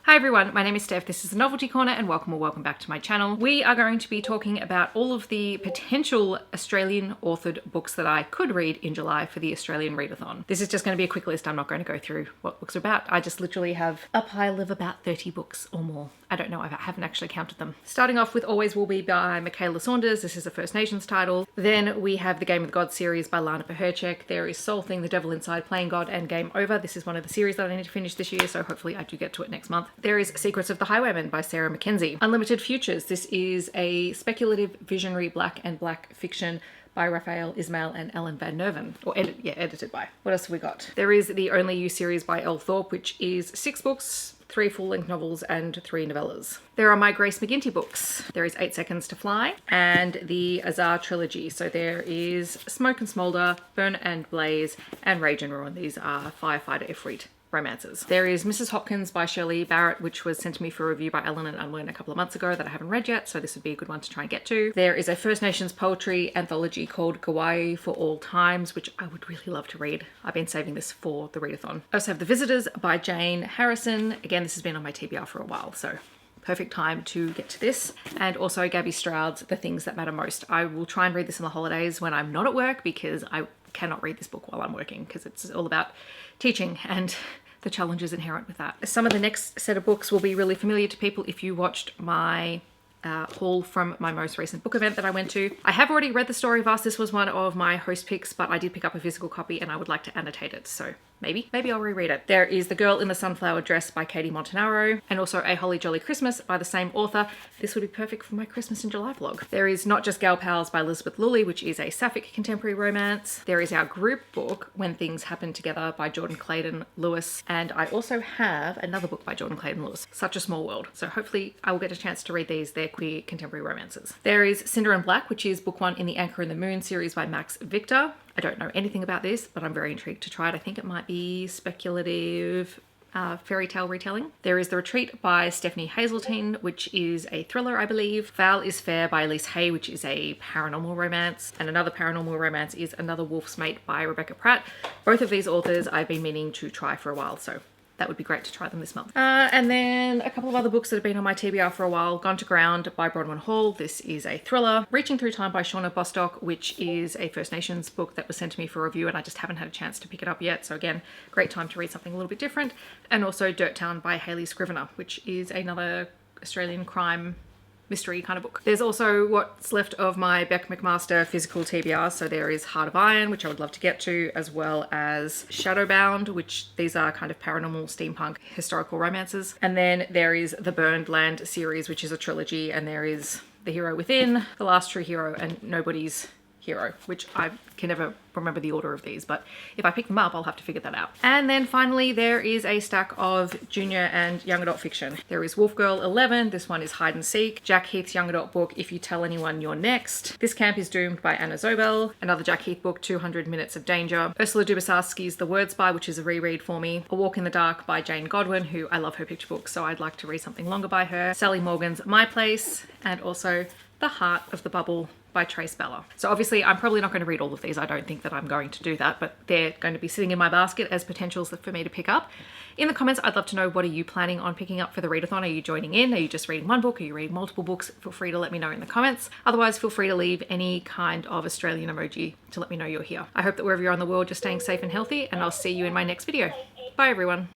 Hi everyone, my name is Steph, this is the Novelty Corner and welcome back to my channel. We are going to be talking about all of the potential Australian authored books that I could read in July for the Australian Readathon. This is just going to be a quick list. I'm not going to go through what books are about. I just literally have a pile of about 30 books or more. I don't know, I haven't actually counted them. Starting off with Always Will Be by Michaela Saunders. This is a First Nations title. Then we have the Game of the Gods series by Lana Paherchek. There is Soul Thing, The Devil Inside, Playing God, and Game Over. This is one of the series that I need to finish this year, so hopefully I do get to it next month. There is Secrets of the Highwayman by Sarah Mackenzie. Unlimited Futures. This is a speculative, visionary black fiction by Raphael Ismail and Ellen Van Nerven, or edited by. What else have we got? There is the Only You series by Elle Thorpe, which is 6 books, 3 full-length novels and 3 novellas. There are my Grace McGinty books. There is 8 Seconds to Fly and the Azar trilogy. So there is Smoke and Smoulder, Burn and Blaze, and Rage and Ruin. These are Firefighter Ifrit romances. There is Mrs. Hopkins by Shirley Barrett, which was sent to me for review by Ellen and Unlearn a couple of months ago that I haven't read yet, so this would be a good one to try and get to. There is a First Nations poetry anthology called Kauai for All Times, which I would really love to read. I've been saving this for the readathon. I also have The Visitors by Jane Harrison. Again, this has been on my TBR for a while, so perfect time to get to this. And also Gabby Stroud's The Things That Matter Most. I will try and read this in the holidays when I'm not at work, because I cannot read this book while I'm working, because it's all about teaching and the challenges inherent with that. Some of the next set of books will be really familiar to people if you watched my haul from my most recent book event that I went to. I have already read The Story of Us. This was one of my host picks, but I did pick up a physical copy and I would like to annotate it, so maybe I'll reread it. There is The Girl in the Sunflower Dress by Katie Montanaro, and also A Holly Jolly Christmas by the same author. This would be perfect for my Christmas in July vlog. There is Not Just Gal Pals by Elizabeth Lully, which is a sapphic contemporary romance. There is our group book, When Things Happen Together by Jordan Clayton Lewis, and I also have another book by Jordan Clayton Lewis, Such a Small World. So hopefully I will get a chance to read these. They're queer contemporary romances. There is Cinder and Black, which is book 1 in the Anchor and the Moon series by Max Victor. I don't know anything about this, but I'm very intrigued to try it. I think it might be speculative fairy tale retelling. There is The Retreat by Stephanie Hazeltine, which is a thriller, I believe. Foul is Fair by Elise Hay, which is a paranormal romance. And another paranormal romance is Another Wolf's Mate by Rebecca Pratt. Both of these authors I've been meaning to try for a while, so that would be great to try them this month. And then a couple of other books that have been on my TBR for a while. Gone to Ground by Bronwyn Hall. This is a thriller. Reaching Through Time by Shauna Bostock, which is a First Nations book that was sent to me for review and I just haven't had a chance to pick it up yet. So again, great time to read something a little bit different. And also Dirt Town by Hayley Scrivener, which is another Australian crime mystery kind of book. There's also what's left of my Beck McMaster physical TBR. So there is Heart of Iron, which I would love to get to, as well as Shadowbound, which these are kind of paranormal steampunk historical romances. And then there is the Burned Land series, which is a trilogy, and there is The Hero Within, The Last True Hero, and Nobody's Hero, which I can never remember the order of these, but if I pick them up, I'll have to figure that out. And then finally, there is a stack of junior and young adult fiction. There is Wolf Girl 11. This one is Hide and Seek. Jack Heath's young adult book, If You Tell Anyone You're Next. This Camp is Doomed by Anna Zobel. Another Jack Heath book, 200 Minutes of Danger. Ursula Dubosarski's The Word Spy, which is a reread for me. A Walk in the Dark by Jane Godwin, who I love her picture books, so I'd like to read something longer by her. Sally Morgan's My Place, and also The Heart of the Bubble by Trace Bella. So obviously I'm probably not going to read all of these. I don't think that I'm going to do that, but they're going to be sitting in my basket as potentials for me to pick up. In the comments, I'd love to know, what are you planning on picking up for the readathon? Are you joining in? Are you just reading one book? Are you reading multiple books? Feel free to let me know in the comments. Otherwise, feel free to leave any kind of Australian emoji to let me know you're here. I hope that wherever you are in the world, you're staying safe and healthy, and I'll see you in my next video. Bye everyone.